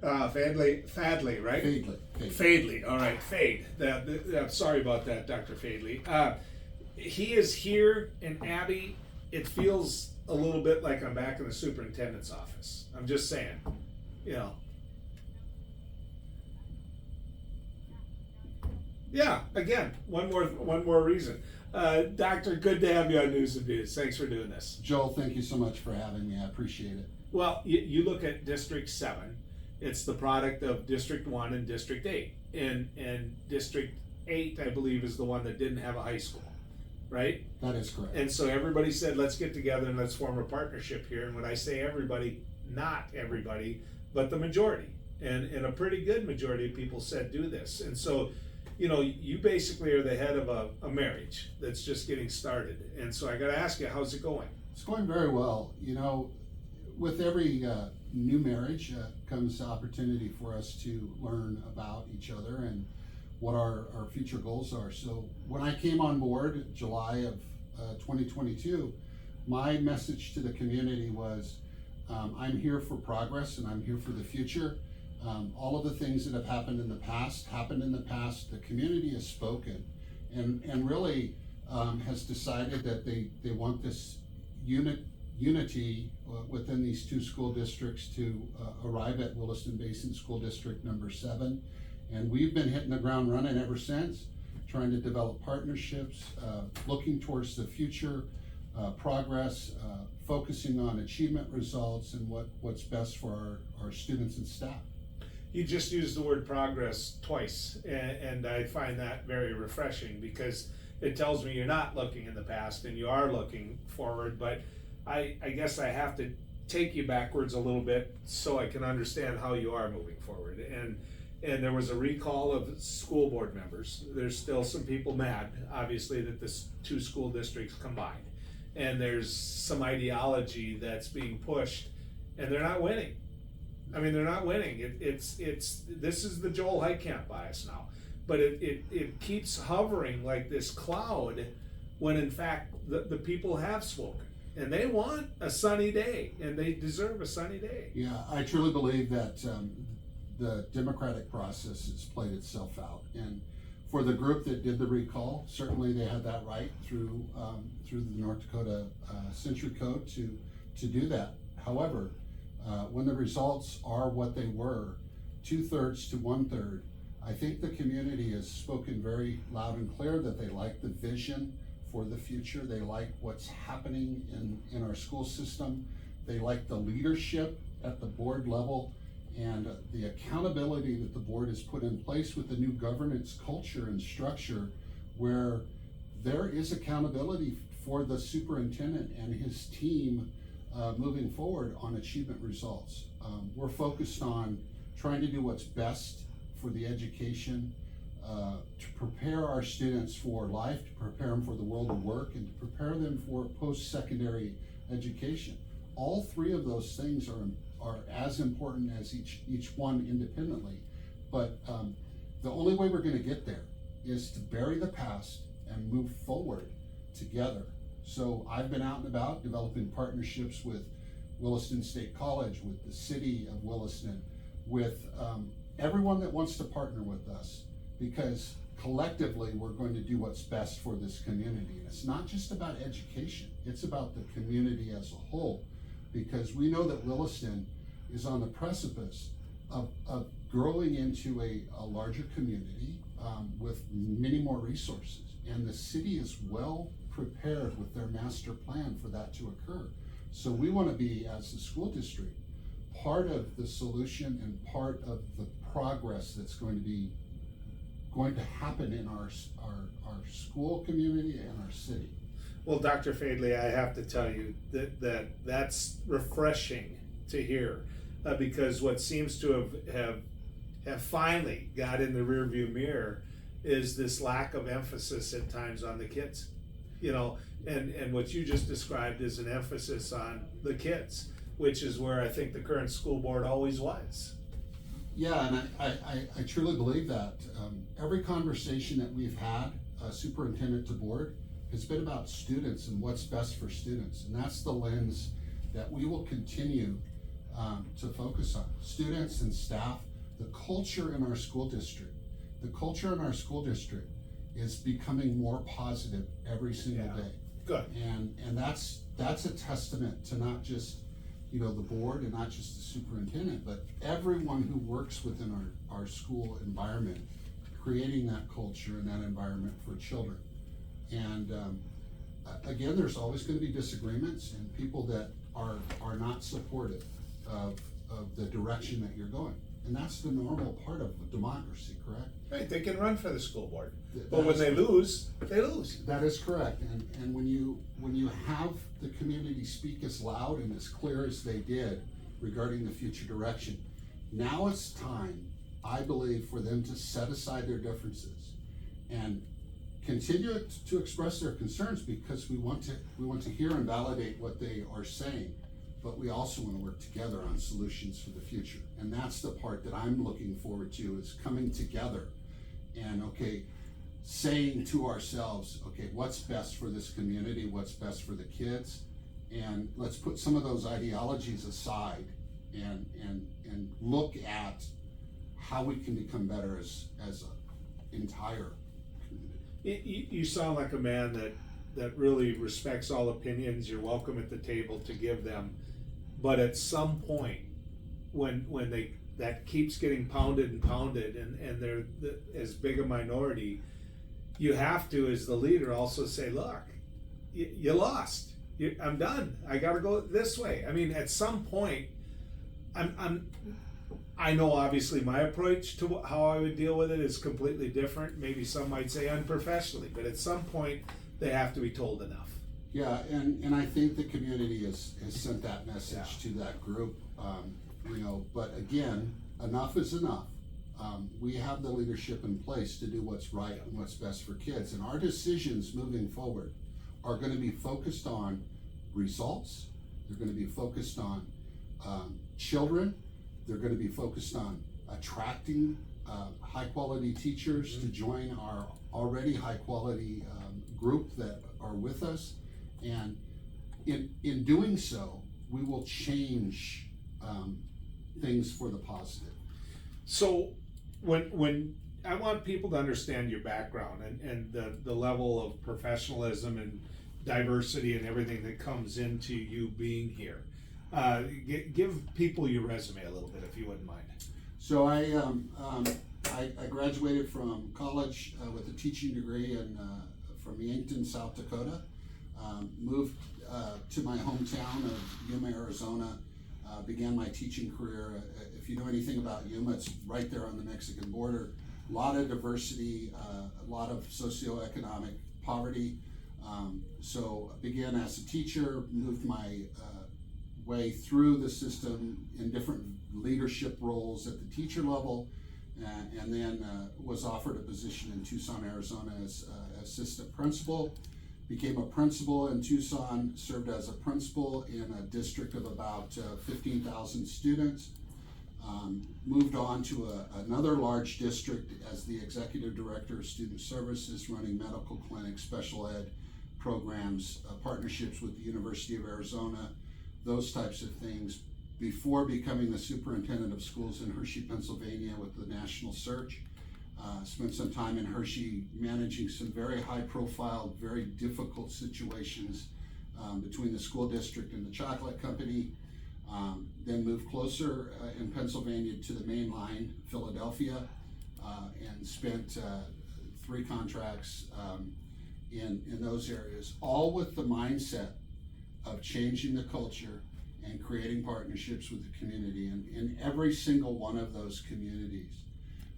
Faidley, right? Faidley. All right, Fade. Sorry about that, Dr. Faidley. He is here, and Abby, it feels a little bit like I'm back in the superintendent's office. I'm just saying, you know. Yeah, again, one more reason. Doctor, good to have you on News and Views. Thanks for doing this. Joel, thank you so much for having me. I appreciate it. Well, you look at District 7. It's the product of District 1 and District 8. And District 8, I believe, is the one that didn't have a high school, right? That is correct. And so everybody said, let's get together and let's form a partnership here. And when I say everybody, not everybody, but the majority. And a pretty good majority of people said do this. And so, you know, you basically are the head of a marriage that's just getting started. And so I got to ask you, how's it going? It's going very well. You know, with every new marriage comes the opportunity for us to learn about each other and what our future goals are. So when I came on board July of 2022, my message to the community was, I'm here for progress and I'm here for the future. All of the things that have happened in the past. The community has spoken and really has decided that they want this unity within these two school districts to arrive at Williston Basin School District number 7. And we've been hitting the ground running ever since, trying to develop partnerships, looking towards the future, progress, focusing on achievement results and what's best for our students and staff. You just used the word progress twice, and I find that very refreshing because it tells me you're not looking in the past and you are looking forward, but I guess I have to take you backwards a little bit so I can understand how you are moving forward. And there was a recall of school board members. There's still some people mad, obviously, that the two school districts combined. And there's some ideology that's being pushed, and they're not winning. I mean, they're not winning. This is the Joel Heitkamp bias now, but it keeps hovering like this cloud when in fact the people have spoken and they want a sunny day and they deserve a sunny day. Yeah, I truly believe that the democratic process has played itself out, and for the group that did the recall, certainly they had that right through the North Dakota Century Code to do that. However, when the results are what they were, 2/3 to 1/3, I think the community has spoken very loud and clear that they like the vision for the future. They like what's happening in our school system. They like the leadership at the board level and the accountability that the board has put in place with the new governance culture and structure, where there is accountability for the superintendent and his team moving forward on achievement results. We're focused on trying to do what's best for the education, to prepare our students for life, to prepare them for the world of work, and to prepare them for post-secondary education. All three of those things are as important as each one independently. But the only way we're going to get there is to bury the past and move forward together. So I've been out and about developing partnerships with Williston State College, with the city of Williston, with everyone that wants to partner with us, because collectively we're going to do what's best for this community. And it's not just about education, it's about the community as a whole, because we know that Williston is on the precipice of growing into a larger community with many more resources. And the city is well prepared with their master plan for that to occur. So we want to be, as the school district, part of the solution and part of the progress that's going to happen in our school community and our city. Well, Dr. Faidley, I have to tell you that's refreshing to hear, because what seems to have finally got in the rearview mirror is this lack of emphasis at times on the kids, you know, and what you just described is an emphasis on the kids, which is where I think the current school board always was. Yeah, and I truly believe that. Every conversation that we've had, superintendent to board, has been about students and what's best for students. And that's the lens that we will continue to focus on. Students and staff, the culture in our school district. The culture in our school district is becoming more positive every single day. Good. And that's a testament to not just, the board and not just the superintendent, but everyone who works within our school environment, creating that culture and that environment for children. And again, there's always gonna be disagreements and people that are not supportive of the direction that you're going. And that's the normal part of democracy, correct? Right, they can run for the school board, but when they lose, they lose. That is correct, and when you have the community speak as loud and as clear as they did regarding the future direction, now it's time, I believe, for them to set aside their differences and continue to express their concerns, because we want to hear and validate what they are saying, but we also want to work together on solutions for the future. And that's the part that I'm looking forward to, is coming together and, saying to ourselves, what's best for this community, what's best for the kids, and let's put some of those ideologies aside and look at how we can become better as an entire community. You sound like a man that really respects all opinions. You're welcome at the table to give them, but at some point, when that keeps getting pounded and they're as big a minority, you have to, as the leader, also say, look, you lost. I'm done. I got to go this way. I mean, at some point, I know obviously my approach to how I would deal with it is completely different. Maybe some might say unprofessionally, but at some point they have to be told enough. Yeah, and I think the community has sent that message to that group, but again, enough is enough. We have the leadership in place to do what's right and what's best for kids, and our decisions moving forward are going to be focused on results. They're going to be focused on children. They're going to be focused on attracting high-quality teachers to join our already high-quality group that are with us. And in doing so, we will change things for the positive. So when I want people to understand your background and the level of professionalism and diversity and everything that comes into you being here, give people your resume a little bit, if you wouldn't mind. So I graduated from college with a teaching degree from Yankton, South Dakota. Moved to my hometown of Yuma, Arizona. Began my teaching career. If you know anything about Yuma, it's right there on the Mexican border. A lot of diversity, a lot of socioeconomic poverty. So I began as a teacher, moved my way through the system in different leadership roles at the teacher level, and then was offered a position in Tucson, Arizona as assistant principal. Became a principal in Tucson, served as a principal in a district of about 15,000 students. Moved on to another large district as the executive director of student services, running medical clinics, special ed programs, partnerships with the University of Arizona, those types of things, before becoming the superintendent of schools in Hershey, Pennsylvania with the national search. Spent some time in Hershey managing some very high profile, very difficult situations between the school district and the chocolate company. Then moved closer in Pennsylvania to the main line, Philadelphia, and spent 3 contracts in those areas, all with the mindset of changing the culture and creating partnerships with the community. And in every single one of those communities,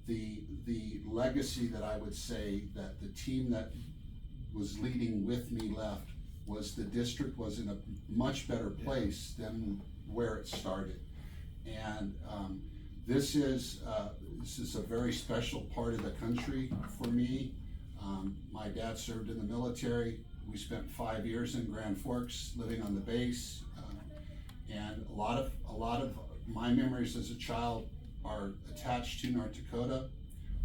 the legacy that I would say that the team that was leading with me left was the district was in a much better place than where it started. And this is a very special part of the country for me. My dad served in the military. We spent 5 years in Grand Forks living on the base, and a lot of my memories as a child are attached to North Dakota.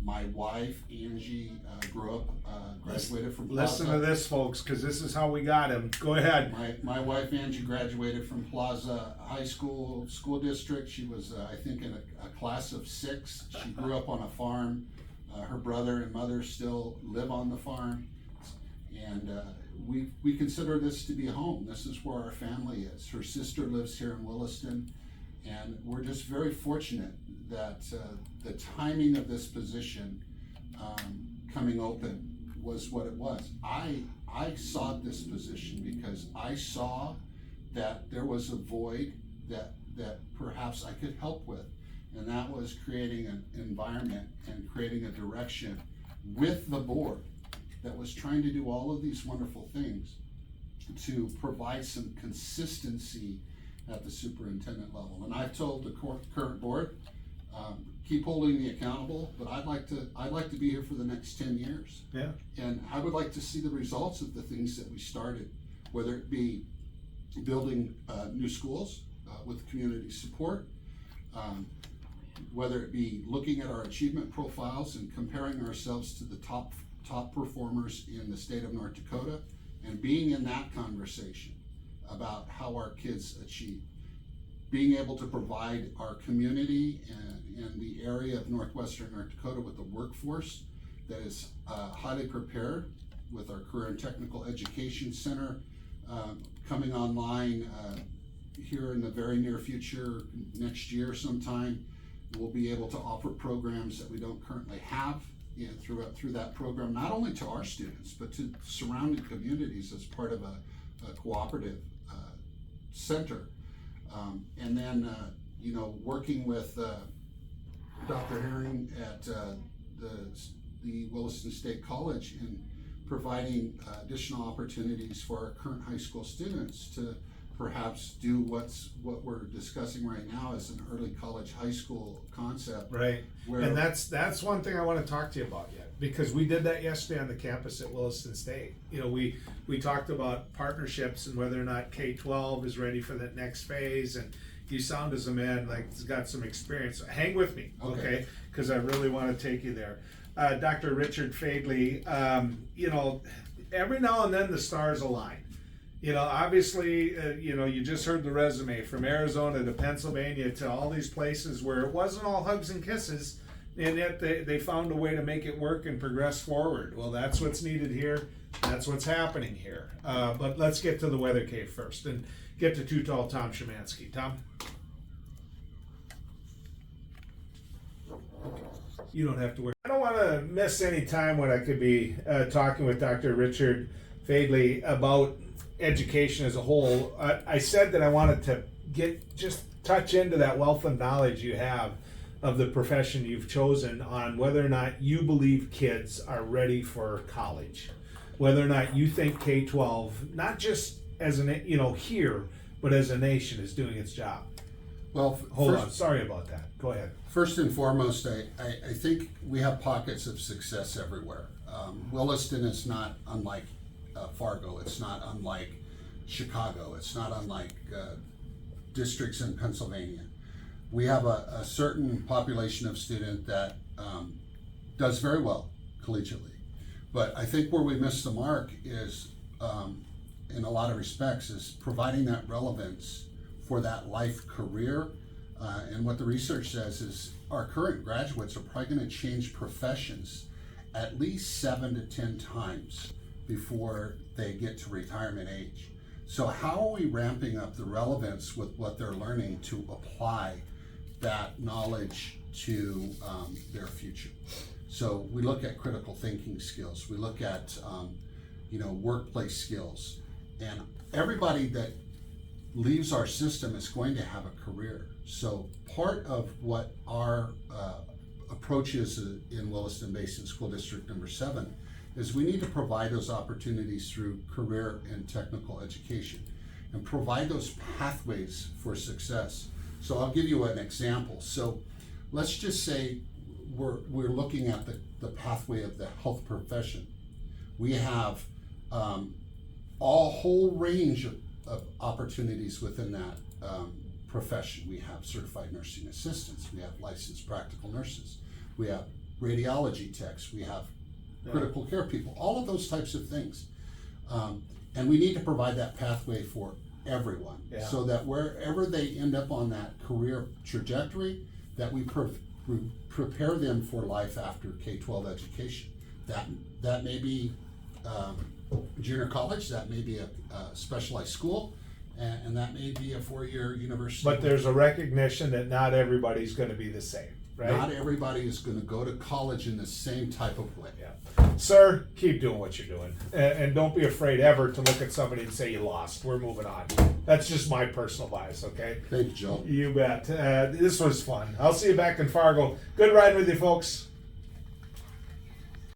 My wife, Angie, grew up, graduated from Listen Plaza. to this, folks, because this is how we got him. Go ahead. My wife, Angie, graduated from Plaza High School District. She was, I think, in a class of 6. She grew up on a farm. Her brother and mother still live on the farm. And we consider this to be home. This is where our family is. Her sister lives here in Williston. And we're just very fortunate that the timing of this position coming open was what it was. I sought this position because I saw that there was a void that perhaps I could help with, and that was creating an environment and creating a direction with the board that was trying to do all of these wonderful things to provide some consistency at the superintendent level. And I've told the current board, keep holding me accountable, but I'd like to be here for the next 10 years. Yeah. And I would like to see the results of the things that we started, whether it be building new schools with community support, whether it be looking at our achievement profiles and comparing ourselves to the top performers in the state of North Dakota, and being in that conversation about how our kids achieve. Being able to provide our community and the area of northwestern North Dakota with a workforce that is highly prepared, with our Career and Technical Education Center coming online here in the very near future, next year sometime. We'll be able to offer programs that we don't currently have through that program, not only to our students, but to surrounding communities as part of a cooperative center. And then, working with Dr. Herring at the Williston State College in providing additional opportunities for our current high school students to perhaps do what we're discussing right now as an early college high school concept. Right. And that's one thing I want to talk to you about yet, because we did that yesterday on the campus at Williston State. We talked about partnerships and whether or not K-12 is ready for that next phase, and you sound as a man like has got some experience. Hang with me, okay? Because I really want to take you there. Dr. Richard Faidley, every now and then the stars align. Obviously, you just heard the resume from Arizona to Pennsylvania to all these places where it wasn't all hugs and kisses, and yet they found a way to make it work and progress forward. Well, that's what's needed here. That's what's happening here. But let's get to the weather cave first and get to Too Tall Tom Szymanski. Tom? You don't have to worry. I don't want to miss any time when I could be talking with Dr. Richard Faidley about education as a whole. I said that I wanted to touch into that wealth of knowledge you have of the profession you've chosen on whether or not you believe kids are ready for college, whether or not you think K-12, not just as here, but as a nation, is doing its job. Well, hold on. Sorry about that. Go ahead. First and foremost, I think we have pockets of success everywhere. Williston is not unlike Fargo. It's not unlike Chicago. It's not unlike districts in Pennsylvania. We have a certain population of student that does very well collegiately. But I think where we miss the mark is, in a lot of respects, is providing that relevance for that life career. And what the research says is our current graduates are probably going to change professions at least 7 to 10 times before they get to retirement age. So how are we ramping up the relevance with what they're learning to apply that knowledge to their future? So we look at critical thinking skills, we look at workplace skills, and everybody that leaves our system is going to have a career. So part of what our approach is in Williston Basin School District number 7 is we need to provide those opportunities through career and technical education and provide those pathways for success. So I'll give you an example. So let's just say we're looking at the pathway of the health profession. We have a whole range of opportunities within that profession. We have certified nursing assistants, we have licensed practical nurses, we have radiology techs, we have critical care people, all of those types of things. And we need to provide that pathway for everyone, so that wherever they end up on that career trajectory, that we prepare them for life after K-12 education. That may be junior college, that may be a specialized school, and that may be a 4-year university. But there's a recognition that not everybody's gonna be the same, right? Not everybody is going to go to college in the same type of way. Yeah. Sir, keep doing what you're doing. And don't be afraid ever to look at somebody and say you lost. We're moving on. That's just my personal bias, okay? Thank you, Joe. You bet. This was fun. I'll see you back in Fargo. Good riding with you, folks.